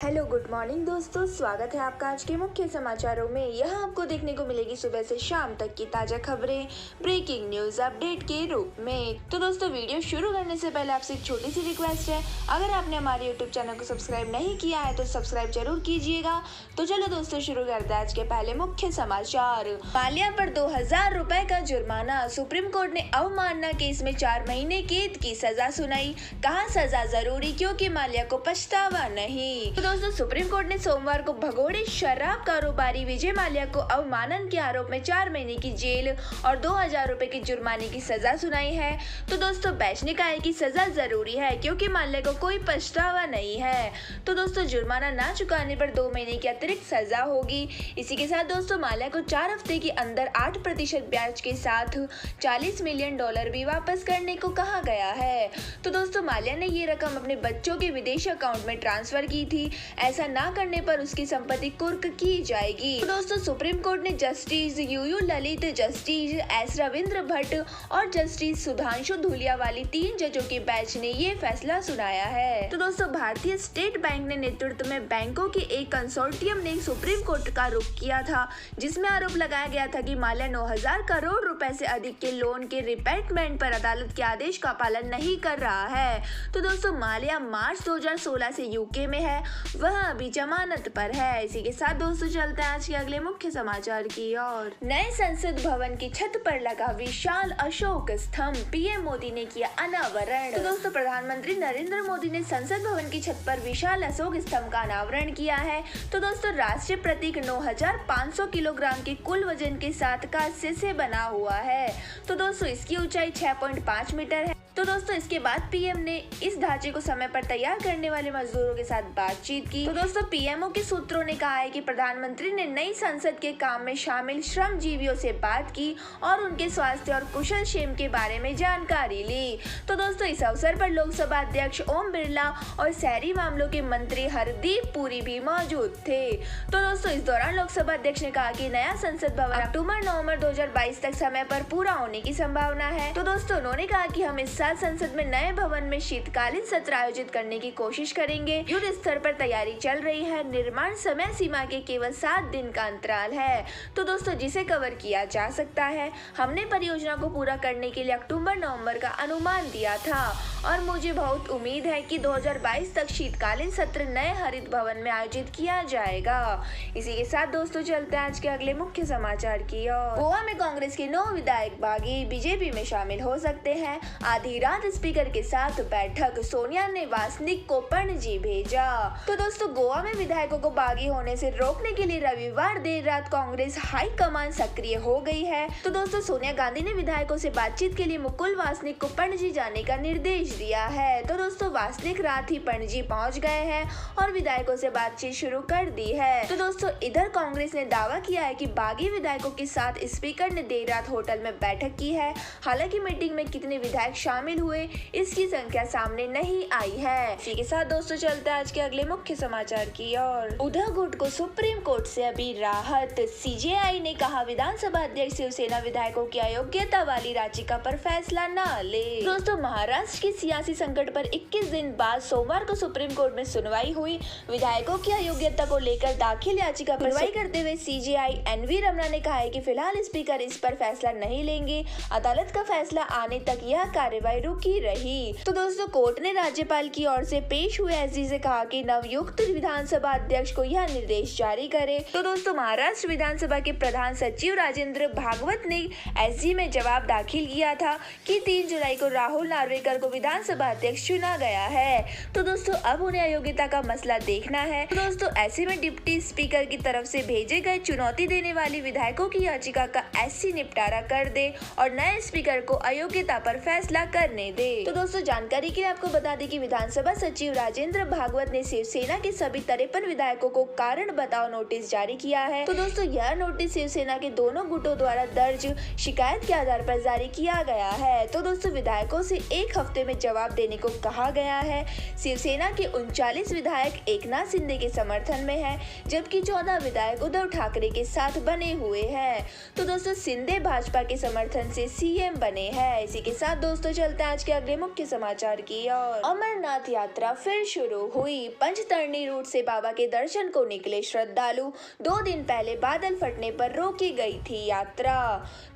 Hello good morning दोस्तों, स्वागत है आपका आज के मुख्य समाचारों में। यहाँ आपको देखने को मिलेगी सुबह से शाम तक की ताजा खबरें ब्रेकिंग न्यूज अपडेट के रूप में। तो दोस्तों वीडियो शुरू करने से पहले आपसे एक छोटी सी रिक्वेस्ट है, अगर आपने हमारे यूट्यूब चैनल को सब्सक्राइब नहीं किया है तो सब्सक्राइब जरूर कीजिएगा। तो चलो दोस्तों शुरू करते हैं आज के पहले मुख्य समाचार। माल्या पर 2000 रुपए का जुर्माना, सुप्रीम कोर्ट ने अवमानना केस में 4 महीने कैद की सजा सुनाई। कहा सजा जरूरी क्योंकि माल्या को पछतावा नहीं। तो दोस्तों सुप्रीम कोर्ट ने सोमवार को भगोड़े शराब कारोबारी विजय माल्या को अवमानन के आरोप में 4 महीने की जेल और 2000 रुपए की जुर्माने की सजा सुनाई है। तो दोस्तों बेंच ने कहा है कि सजा जरूरी है क्योंकि माल्या को कोई पछतावा नहीं है। तो दोस्तों जुर्माना ना चुकाने पर 2 महीने की अतिरिक्त सजा होगी। इसी के साथ दोस्तों माल्या को 4 हफ्ते के अंदर 8% ब्याज के साथ $40 मिलियन भी वापस करने को कहा गया है। तो दोस्तों माल्या ने ये रकम अपने बच्चों के विदेशी अकाउंट में ट्रांसफर की थी। ऐसा ना करने पर उसकी संपत्ति कुर्क की जाएगी। तो दोस्तों सुप्रीम कोर्ट ने justice U U Lalit, justice S Ravindra Bhatt और जस्टिस सुधांशु धूलिया वाली 3 जजों की बेंच ने ये फैसला सुनाया है। तो दोस्तों भारतीय स्टेट बैंक ने नेतृत्व में बैंकों के एक कंसोर्टियम ने सुप्रीम कोर्ट का रुख किया था, जिसमें आरोप लगाया गया था कि माल्या 9000 करोड़ रुपए से अधिक के लोन के रिपेमेंट पर अदालत के आदेश का पालन नहीं कर रहा है। तो दोस्तों माल्या मार्च 2016 से यूके में है, वह अभी जमानत पर है। इसी के साथ दोस्तों चलते हैं आज के अगले मुख्य समाचार की ओर। नए संसद भवन की छत पर लगा विशाल अशोक स्तंभ, पीएम मोदी ने किया अनावरण। तो दोस्तों प्रधानमंत्री नरेंद्र मोदी ने संसद भवन की छत पर विशाल अशोक स्तंभ का अनावरण किया है। तो दोस्तों राष्ट्रीय प्रतीक 9500 किलोग्राम के कुल वजन के साथ कांस्य से बना हुआ है। तो दोस्तों इसकी ऊंचाई 6.5 मीटर है। तो दोस्तों इसके बाद पीएम ने इस ढांचे को समय पर तैयार करने वाले मजदूरों के साथ बातचीत की। तो दोस्तों पीएमओ के सूत्रों ने कहा है कि प्रधानमंत्री ने नई संसद के काम में शामिल श्रमजीवियों से बात की और उनके स्वास्थ्य और कुशल क्षेम के बारे में जानकारी ली। तो दोस्तों इस अवसर पर लोकसभा अध्यक्ष ओम बिरला और शहरी मामलों के मंत्री हरदीप पुरी भी मौजूद थे। तो दोस्तों इस दौरान लोकसभा अध्यक्ष ने कहा कि नया संसद भवन अक्टूबर-नवंबर 2022 तक समय पर पूरा होने की संभावना है। तो दोस्तों उन्होंने कहा कि हम इस संसद में नए भवन में शीतकालीन सत्र आयोजित करने की कोशिश करेंगे। युद्ध स्तर पर तैयारी चल रही है। निर्माण समय सीमा के केवल 7 दिन का अंतराल है, तो दोस्तों जिसे कवर किया जा सकता है। हमने परियोजना को पूरा करने के लिए अक्टूबर-नवंबर का अनुमान दिया था और मुझे बहुत उम्मीद है कि 2022 तक शीतकालीन सत्र नए हरित भवन में आयोजित किया जाएगा। इसी के साथ दोस्तों चलते हैं आज के अगले मुख्य समाचार की ओर। गोवा में कांग्रेस के 9 विधायक बागी बीजेपी में शामिल हो सकते हैं। आधी रात स्पीकर के साथ बैठक, सोनिया ने वासनिक को पणजी भेजा। तो दोस्तों गोवा में विधायकों को बागी होने से रोकने के लिए रविवार देर रात कांग्रेस हाईकमान सक्रिय हो गई है। तो दोस्तों सोनिया गांधी ने विधायकों से बातचीत के लिए मुकुल वासनिक को पणजी जाने का निर्देश दिया है। तो दोस्तों वासनिक रात ही पणजी पहुंच गए हैं और विधायकों से बातचीत शुरू कर दी है। तो दोस्तों इधर कांग्रेस ने दावा किया है कि बागी विधायकों के साथ स्पीकर ने देर रात होटल में बैठक की है। हालांकि मीटिंग में कितने विधायक शामिल हुए इसकी संख्या सामने नहीं आई है। इसी के साथ दोस्तों चलते हैं आज के अगले मुख्य समाचार की ओर। उद्धव गुट को सुप्रीम कोर्ट से अभी राहत, सीजेआई ने कहा विधानसभा अध्यक्ष शिवसेना विधायकों की अयोग्यता वाली याचिका पर फैसला न ले। दोस्तों महाराष्ट्र के सियासी संकट पर 21 दिन बाद सोमवार को सुप्रीम कोर्ट में सुनवाई हुई। विधायकों की अयोग्यता को लेकर दाखिल याचिका पर सुनवाई करते हुए सीजेआई एनवी रमना ने कहा है कि फिलहाल स्पीकर इस पर फैसला नहीं लेंगे। अदालत का फैसला आने तक यह कार्यवाही रुकी रही। तो दोस्तों कोर्ट ने राज्यपाल की ओर से पेश हुए एसजी से कहा कि नवयुक्त विधानसभा अध्यक्ष को यह निर्देश जारी करे। तो दोस्तों महाराष्ट्र विधानसभा के प्रधान सचिव राजेंद्र भागवत ने एसजी में जवाब दाखिल किया था कि 3 जुलाई को राहुल नार्वेकर को विधानसभा अध्यक्ष चुना गया है। तो दोस्तों अब उन्हें अयोग्यता का मसला देखना है। तो दोस्तों ऐसे में डिप्टी स्पीकर की तरफ से भेजे गए चुनौती देने वाली विधायकों की याचिका का एससी निपटारा कर दे और नए स्पीकर को अयोग्यता पर फैसला करने दे। तो दोस्तों जानकारी के लिए आपको बता दें कि विधानसभा सचिव राजेंद्र भागवत ने शिवसेना के सभी 53 विधायकों को कारण बताओ नोटिस जारी किया है। तो दोस्तों यह नोटिस शिवसेना के दोनों गुटों द्वारा दर्ज शिकायत के आधार पर जारी किया गया है। तो दोस्तों विधायकों से 1 हफ्ते में जवाब देने को कहा गया है। शिवसेना के 39 विधायक एकनाथ शिंदे के समर्थन में है, जबकि 14 विधायक उद्धव ठाकरे के साथ बने हुए हैं। तो दोस्तों शिंदे भाजपा के समर्थन से सीएम बने हैं। इसी के साथ दोस्तों चलते हैं आज के अगले मुख्य समाचार की ओर। अमरनाथ यात्रा फिर शुरू हुई। पंचतरणी रूट से बाबा के दर्शन को निकले श्रद्धालु। 2 दिन पहले बादल फटने पर रोकी गई थी यात्रा।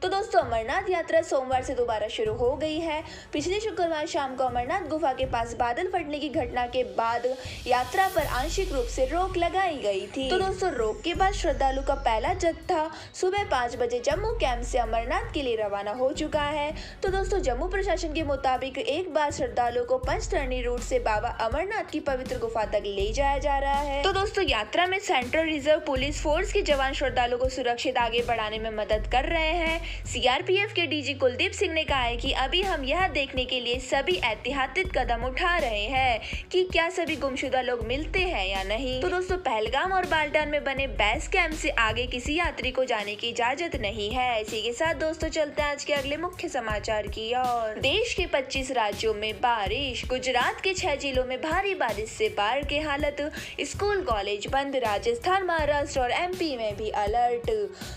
तो दोस्तों, अमरनाथ यात्रा सोमवार से दोबारा शुरू हो गई है। पिछले शुक्रवार शाम को अमरनाथ गुफा के पास बादल फटने की घटना के बाद यात्रा पर आंशिक रूप से रोक लगाई गई थी। तो दोस्तों, रोक के बाद श्रद्धालु का पहला जत्था सुबह 5 बजे जम्मू कैंप से अमरनाथ के लिए रवाना हो चुका है। तो दोस्तों, जम्मू प्रशासन के मुताबिक एक बार श्रद्धालुओं को पंचतरणी रूट से बाबा अमरनाथ की पवित्र गुफा तक ले जाया जा रहा है। तो दोस्तों, यात्रा में सेंट्रल रिजर्व पुलिस फोर्स के जवान श्रद्धालुओं को सुरक्षित आगे बढ़ाने में मदद कर रहे हैं। सीआरपीएफ के डीजी कुलदीप सिंह ने कहा है कि अभी हम यह देखने के लिए सभी एहतियाती कदम उठा रहे हैं कि क्या सभी गुमशुदा लोग मिलते हैं या नहीं। तो दोस्तों, पहलगाम और बाल्टान में बने बेस कैंप से आगे किसी यात्री को जाने की इजाजत नहीं है। इसी के साथ दोस्तों, चलते हैं आज के अगले मुख्य समाचार की ओर। देश के 25 राज्यों में बारिश। गुजरात के 6 जिलों में भारी बारिश से बाढ़ की हालत। स्कूल कॉलेज बंद। राजस्थान, महाराष्ट्र और एमपी में भी अलर्ट।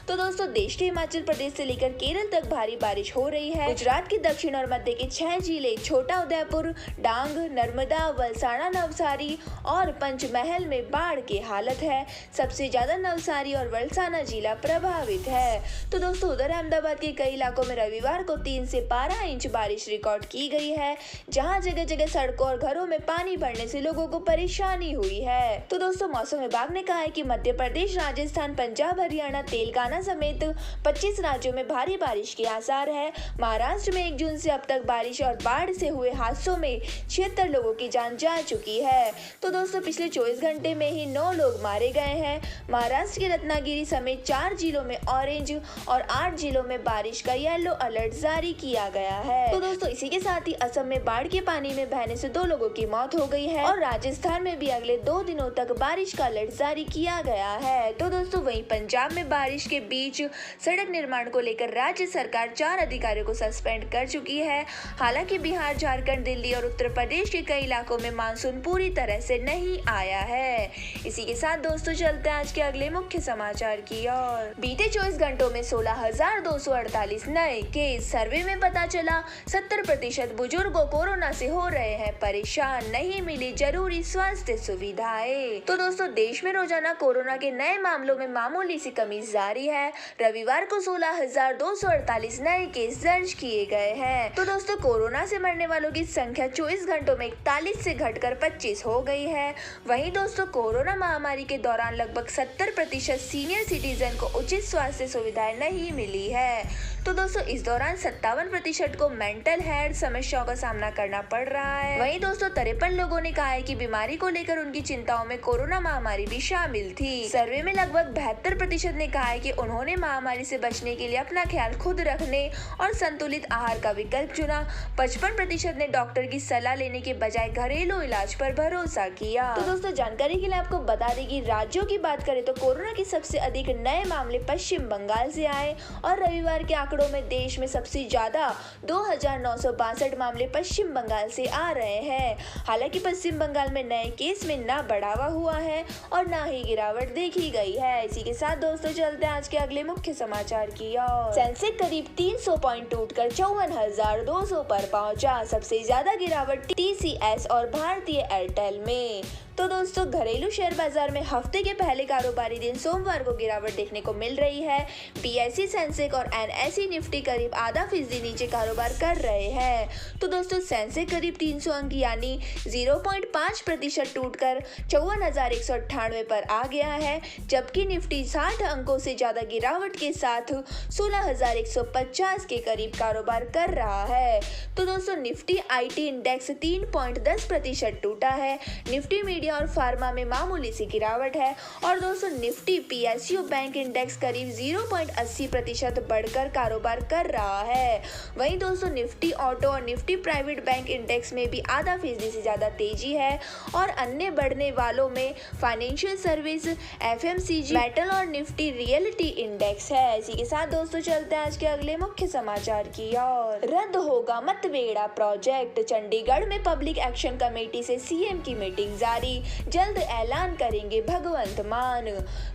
तो दोस्तों, देश के हिमाचल प्रदेश से लेकर केरल तक भारी बारिश हो रही है। गुजरात के दक्षिण और मध्य के 6 जिले छोटा उदयपुर, डांग, नर्मदा, वलसाड़ा, नवसारी और पंचमहल में बाढ़ की हालत है। सबसे ज्यादा नवसारी और वलसाड़ा जिला प्रभावित है। तो दोस्तों, उधर अहमदाबाद के कई इलाकों में रविवार को 3 से 12 इंच बारिश रिकॉर्ड की गई है, जहां जगह जगह सड़कों और घरों में पानी भरने से लोगों को परेशानी हुई है। तो दोस्तों, मौसम विभाग ने कहा है कि मध्य प्रदेश, राजस्थान, पंजाब, हरियाणा, तेलंगाना समेत 25 राज्यों में भारी बारिश के आसार है। महाराष्ट्र में 1 जून से अब तक बारिश और बाढ़ से हुए हादसों में 76 लोगों की जान जा चुकी है। तो दोस्तों, पिछले 24 घंटे में ही 9 लोग मारे गए हैं। महाराष्ट्र के रत्नागिरी समेत 4 जिलों में ऑरेंज और 8 जिलों में बारिश का येलो अलर्ट जारी किया गया है। तो दोस्तों, इसी के साथ ही असम में बाढ़ के पानी में बहने से 2 लोगों की मौत हो गई है और राजस्थान में भी अगले 2 दिनों तक बारिश का अलर्ट जारी किया गया है। तो दोस्तों, वहीं पंजाब में बारिश के बीच सड़क निर्माण को लेकर राज्य सरकार 4 अधिकारियों को सस्पेंड कर चुकी है। हालांकि बिहार, झारखंड, दिल्ली और उत्तर प्रदेश के कई इलाकों में मानसून पूरी तरह से नहीं आया है। इसी के साथ दोस्तों, चलते हैं आज के अगले मुख्य समाचार की ओर। बीते 24 घंटों में 16,248 नए केस। सर्वे में पता चला 70% बुजुर्ग कोरोना से हो रहे हैं परेशान, नहीं मिली जरूरी स्वास्थ्य सुविधाएं। तो दोस्तों, देश में रोजाना कोरोना के नए मामलों में मामूली सी कमी जारी है। रविवार को 16,248 नए केस दर्ज किए गए हैं। तो दोस्तों, कोरोना से मरने वालों की संख्या 24 घंटों में 41 से घटकर 25 हो गई है। वहीं दोस्तों, कोरोना महामारी के दौरान लगभग 70% सीनियर सिटीजन को उचित स्वास्थ्य सुविधाएं नहीं मिली है। तो दोस्तों, इस दौरान 57% को मेंटल हेल्थ समस्याओं का सामना करना पड़ रहा है। वहीं दोस्तों, 53 लोगों ने कहा है कि बीमारी को लेकर उनकी चिंताओं में कोरोना महामारी भी शामिल थी। सर्वे में लगभग 72% ने कहा है कि उन्होंने महामारी से बचने के लिए अपना ख्याल खुद रखने और संतुलित आहार का विकल्प चुना। 55% ने डॉक्टर की सलाह लेने के बजाय घरेलू इलाज पर भरोसा किया। तो दोस्तों, जानकारी के लिए आपको बता दें कि राज्यों की बात करें तो कोरोना के सबसे अधिक नए मामले पश्चिम बंगाल से आए और रविवार के आंकड़ों में देश में सबसे ज्यादा 2,962 मामले पश्चिम बंगाल से आ रहे हैं। हालांकि पश्चिम बंगाल में नए केस में न बढ़ावा हुआ है और न ही गिरावट देखी गई है। इसी के साथ दोस्तों, चलते हैं आज के अगले मुख्य समाचार की ओर। सेंसेक्स करीब 300 पॉइंट टूटकर 54,200 पर पहुंचा। सबसे ज्यादा गिरावट टीसीएस और भारतीय एयरटेल में। तो दोस्तों, घरेलू शेयर बाजार में हफ्ते के पहले कारोबारी दिन सोमवार को गिरावट देखने को मिल रही है। बीएसई, सेंसेक्स और एनएसई निफ्टी करीब ½ नीचे कारोबार कर रहे हैं। तो दोस्तों, सेंसेक्स करीब 300 अंक यानी 0.5% टूटकर 54,198 पर आ गया है, जबकि निफ्टी 60 अंकों से ज्यादा गिरावट के साथ 16,150 के करीब कारोबार कर रहा है। तो दोस्तों, निफ्टी आईटी इंडेक्स 3.10% टूटा है। निफ्टी मीडिया और फार्मा में मामूली सी गिरावट है और दोस्तों, निफ्टी पीएसयू बैंक इंडेक्स करीब 0.80% बढ़कर कारोबार कर रहा है। वहीं दोस्तों, निफ्टी ऑटो और निफ्टी प्राइवेट बैंक इंडेक्स में भी ½ से ज्यादा तेजी है और अन्य बढ़ने वालों में फाइनेंशियल सर्विस, एफएमसीजी, मेटल और निफ्टी रियलिटी इंडेक्स है। इसी के साथ दोस्तों, चलते हैं आज के अगले मुख्य समाचार की ओर। रद्द होगा मतवेड़ा प्रोजेक्ट। चंडीगढ़ में पब्लिक एक्शन कमेटी से सीएम की मीटिंग जारी। जल्द ऐलान करेंगे भगवंत मान।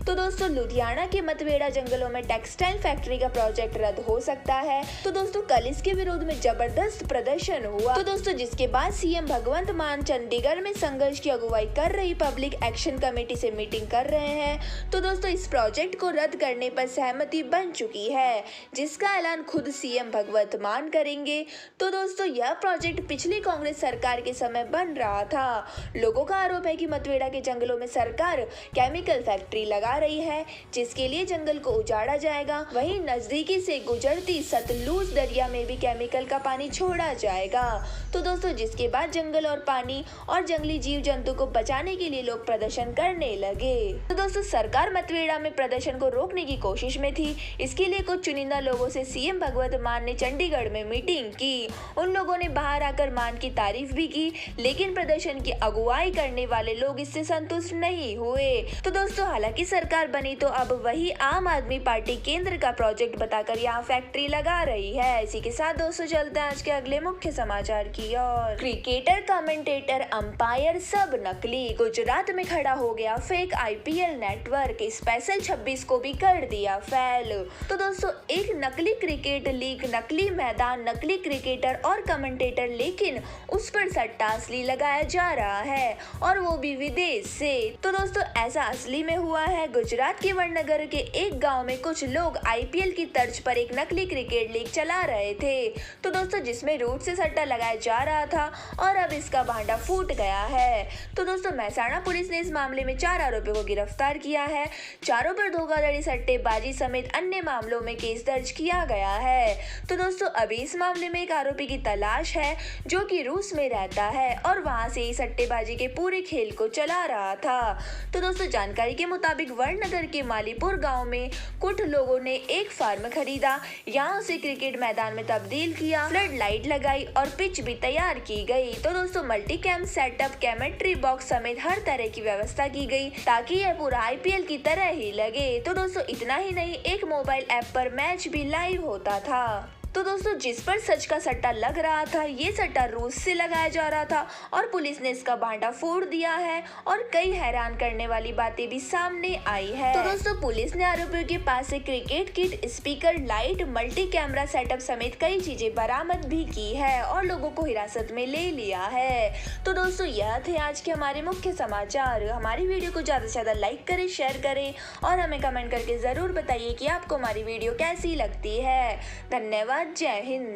तो दोस्तों लुधियाना के मतवेड़ा जंगलों में टेक्सटाइल फैक्ट्री का प्रोजेक्ट रद्द हो सकता है। तो दोस्तों कल इसके विरोध में जबरदस्त प्रदर्शन हुआ। तो दोस्तों जिसके बाद सीएम भगवंत मान चंडीगढ़ में संघर्ष की अगुवाई कर रही पब्लिक एक्शन कमेटी से मीटिंग कर रहे हैं। तो दोस्तों इस प्रोजेक्ट को रद्द करने पर सहमति बन चुकी है, जिसका ऐलान खुद सीएम भगवंत मान करेंगे। तो दोस्तों यह प्रोजेक्ट पिछली कांग्रेस सरकार के समय बन रहा था। लोगों का आरोप है कि मतवेड़ा के जंगलों में सरकार केमिकल फैक्ट्री लगा रही है, जिसके लिए जंगल को उजाड़ा जाएगा। वहीं नजदीकी से गुजरती सतलुज दरिया में भी केमिकल का पानी छोड़ा जाएगा। तो दोस्तों जिसके बाद जंगल और पानी और जंगली जीव जंतु को बचाने के लिए लोग प्रदर्शन करने लगे। तो दोस्तों सरकार मतवेड़ा में प्रदर्शन को रोकने की कोशिश में थी। इसके लिए कुछ चुनिंदा लोगों से सीएम भगवंत मान ने चंडीगढ़ में मीटिंग की। उन लोगों ने बाहर आकर मान की तारीफ भी की, लेकिन प्रदर्शन की अगुवाई करने वाले लोग इससे संतुष्ट नहीं हुए। तो दोस्तों हालांकि सरकार बनी तो अब वही आम आदमी पार्टी केंद्र का प्रोजेक्ट बताकर यहाँ फैक्ट्री लगा रही है। इसी के साथ दोस्तों चलते हैं आज के अगले मुख्य समाचार की ओर। क्रिकेटर, कमेंटेटर, अंपायर सब नकली। गुजरात में खड़ा हो गया फेक आईपीएल नेटवर्क। स्पेशल 26 को भी कर दिया फेल। तो दोस्तों एक नकली क्रिकेट लीग, नकली मैदान, नकली क्रिकेटर और कमेंटेटर, लेकिन उस पर सट्टा असली लगाया जा रहा है और वो भी विदेश से। तो दोस्तों ऐसा असली में हुआ है। गुजरात के वडनगर के एक गांव में कुछ लोग आईपीएल की तर्ज पर एक नकली क्रिकेट लीग चला रहे थे। तो दोस्तों जिसमें रूट से सट्टा लगाया जा रहा था और अब इसका भांडा फूट गया है। तो दोस्तों मेहसाणा पुलिस ने इस मामले में 4 आरोपियों को गिरफ्तार किया है। चारों पर धोखाधड़ी, सट्टेबाजी समेत अन्य मामलों में केस दर्ज किया गया है। तो दोस्तों अभी इस मामले में एक आरोपी की तलाश है जो कि रूस में रहता है और वहां से ही सट्टेबाजी के पूरे खेल को चला रहा था। तो दोस्तों जानकारी के मुताबिक वडनगर के मालीपुर गांव में कुछ लोगों ने एक फार्म खरीदा, यहाँ उसे क्रिकेट मैदान में तब्दील किया, फ्लड लाइट लगाई और पिच भी तैयार की गई। तो दोस्तों मल्टी कैम सेटअप, कैमेट्री बॉक्स समेत हर तरह की व्यवस्था की गई ताकि यह पूरा आईपीएल की तरह ही लगे। तो दोस्तों इतना ही नहीं, एक मोबाइल ऐप पर मैच भी लाइव होता था। तो दोस्तों जिस पर सच का सट्टा लग रहा था, ये सट्टा रूस से लगाया जा रहा था और पुलिस ने इसका भांडा फोड़ दिया है और कई हैरान करने वाली बातें भी सामने आई है। तो दोस्तों पुलिस ने आरोपियों के पास से cricket kit, speaker, light, multi camera setup समेत कई चीजें बरामद भी की है और लोगों को हिरासत में ले लिया है। तो दोस्तों यह थे आज के हमारे मुख्य समाचार। हमारी वीडियो को ज्यादा से ज्यादा लाइक करें, शेयर करें और हमें कमेंट करके जरूर बताइए कि आपको हमारी वीडियो कैसी लगती है। धन्यवाद। जय हिंद।